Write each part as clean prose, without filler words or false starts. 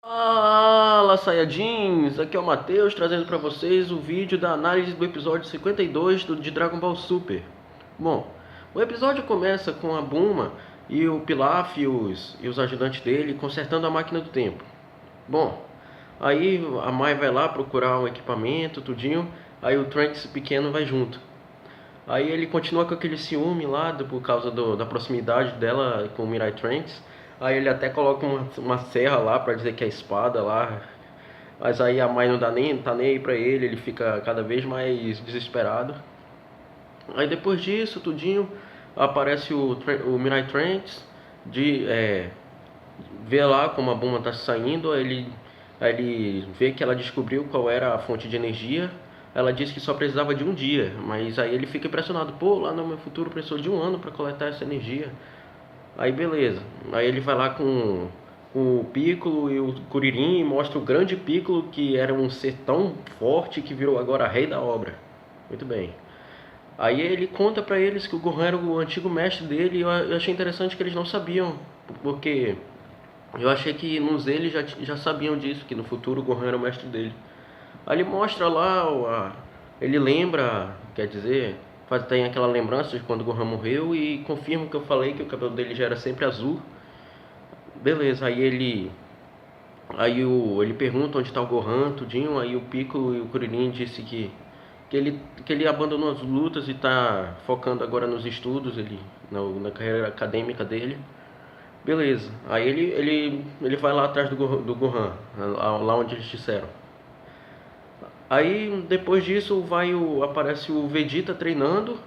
Fala, Saiyajins! Aqui é o Matheus trazendo para vocês o vídeo da análise do episódio 52 de Dragon Ball Super. Bom, o episódio começa com a Bulma e o Pilaf e os ajudantes dele consertando a máquina do tempo. Bom, aí a Mai vai lá procurar um equipamento, tudinho, aí o Trunks pequeno vai junto. Aí ele continua com aquele ciúme lá por causa da proximidade dela com o Mirai Trunks. Aí ele até coloca uma serra lá pra dizer que é espada lá. Mas aí a mãe não tá nem aí pra ele fica cada vez mais desesperado. Aí depois disso, tudinho, aparece o Mirai Trunks, vê lá como a Bulma tá saindo, aí ele vê que ela descobriu qual era a fonte de energia. Ela disse que só precisava de um dia, mas aí ele fica impressionado. Pô, lá no meu futuro precisou de um ano para coletar essa energia. Aí beleza. Aí ele vai lá com o Piccolo e o Kuririn e mostra o grande Piccolo, que era um ser tão forte que virou agora rei da obra. Muito bem. Aí ele conta pra eles que o Gohan era o antigo mestre dele, e eu achei interessante que eles não sabiam, porque eu achei que nos eles já sabiam disso, que no futuro o Gohan era o mestre dele. Aí ele mostra lá, ele lembra, quer dizer, tem aquela lembrança de quando o Gohan morreu e confirma o que eu falei, que o cabelo dele já era sempre azul. Beleza, ele pergunta onde está o Gohan, tudinho, aí o Piccolo e o Kuririn disse que ele abandonou as lutas e está focando agora nos estudos, na carreira acadêmica dele. Beleza, aí ele vai lá atrás do Gohan, lá onde eles disseram. Aí depois disso aparece o Vegeta treinando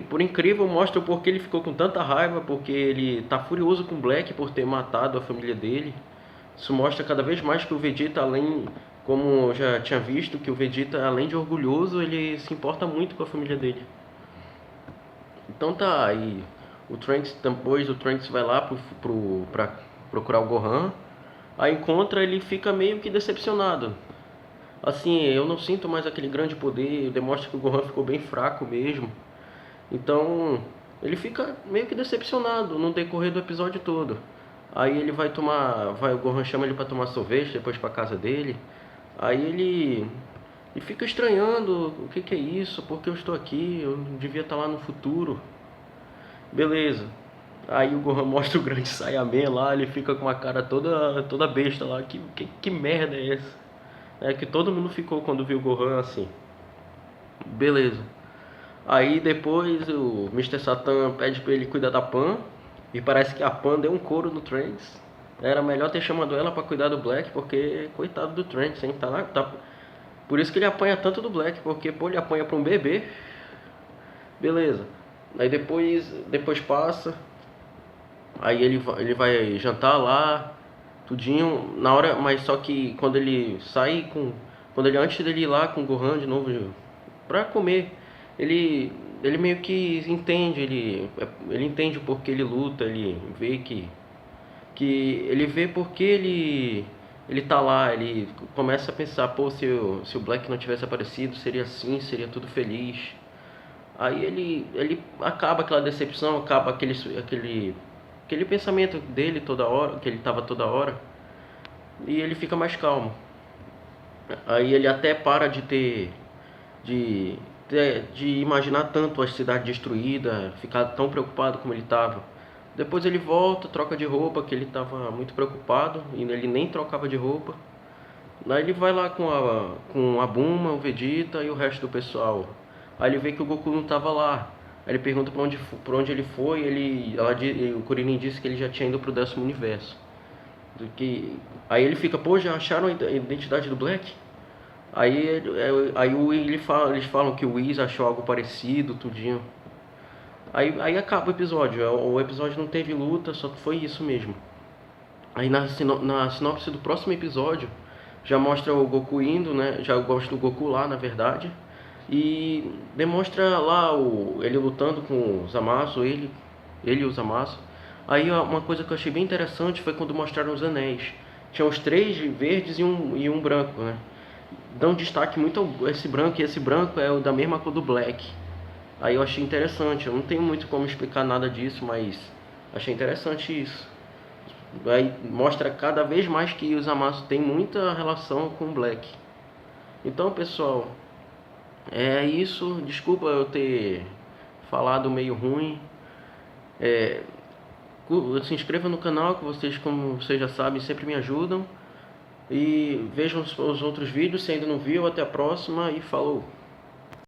por incrível mostra o porquê ele ficou com tanta raiva, porque ele tá furioso com o Black por ter matado a família dele. Isso mostra cada vez mais que o Vegeta, como eu já tinha visto, que o Vegeta, além de orgulhoso, ele se importa muito com a família dele. Então tá, aí depois o Trunks vai lá pra procurar o Gohan. Aí encontra, ele fica meio que decepcionado. Assim, eu não sinto mais aquele grande poder, demonstra que o Gohan ficou bem fraco mesmo. Então, ele fica meio que decepcionado no decorrer do episódio todo. Aí o Gohan chama ele para tomar sorvete, depois para casa dele. Aí ele fica estranhando, o que é isso? Por que eu estou aqui? Eu devia estar lá no futuro. Beleza. Aí o Gohan mostra o grande Saiyaman lá, ele fica com uma cara toda besta lá. Que merda é essa? É que todo mundo ficou quando viu o Gohan assim. Beleza. Aí depois o Mr. Satan pede pra ele cuidar da Pan. E parece que a Pan deu um couro no Trunks. Era melhor ter chamado ela pra cuidar do Black, porque coitado do Trunks, hein? Por isso que ele apanha tanto do Black, porque pô, ele apanha pra um bebê. Beleza. Aí depois passa. Aí ele vai jantar lá, tudinho, na hora, mas só que antes dele ir lá com o Gohan de novo pra comer, ele meio que entende, ele entende o porquê ele luta, ele vê que ele vê porque ele tá lá, ele começa a pensar, pô, se o Black não tivesse aparecido, seria assim, seria tudo feliz. Aí ele acaba aquela decepção, acaba aquele pensamento dele toda hora, que ele tava toda hora, e ele fica mais calmo. Aí ele até para de, de imaginar tanto a cidade destruída, ficar tão preocupado como ele estava. Depois ele volta, troca de roupa, que ele estava muito preocupado, e ele nem trocava de roupa. Aí ele vai lá com a Bulma, o Vegeta e o resto do pessoal. Aí ele vê que o Goku não estava lá. Aí ele pergunta pra onde ele foi, o Kuririn disse que ele já tinha ido pro 10º universo. Aí ele fica, pô, já acharam a identidade do Black? Eles falam que o Whis achou algo parecido, tudinho. Aí acaba o episódio. O episódio não teve luta, só foi isso mesmo. Aí na sinopse do próximo episódio já mostra o Goku indo, né? Já mostra o Goku lá, na verdade. E demonstra lá ele lutando com o Zamasu, ele e o Zamasu. Aí uma coisa que eu achei bem interessante foi quando mostraram os anéis. Tinha os 3 verdes e um branco, né? Dão destaque muito a esse branco, e esse branco é da mesma cor do Black. Aí eu achei interessante, eu não tenho muito como explicar nada disso, mas achei interessante isso. Aí mostra cada vez mais que o Zamasu tem muita relação com o Black. Então, pessoal, é isso. Desculpa eu ter falado meio ruim. Se inscreva no canal, que vocês, como vocês já sabem, sempre me ajudam. E vejam os outros vídeos, se ainda não viu. Até a próxima e falou!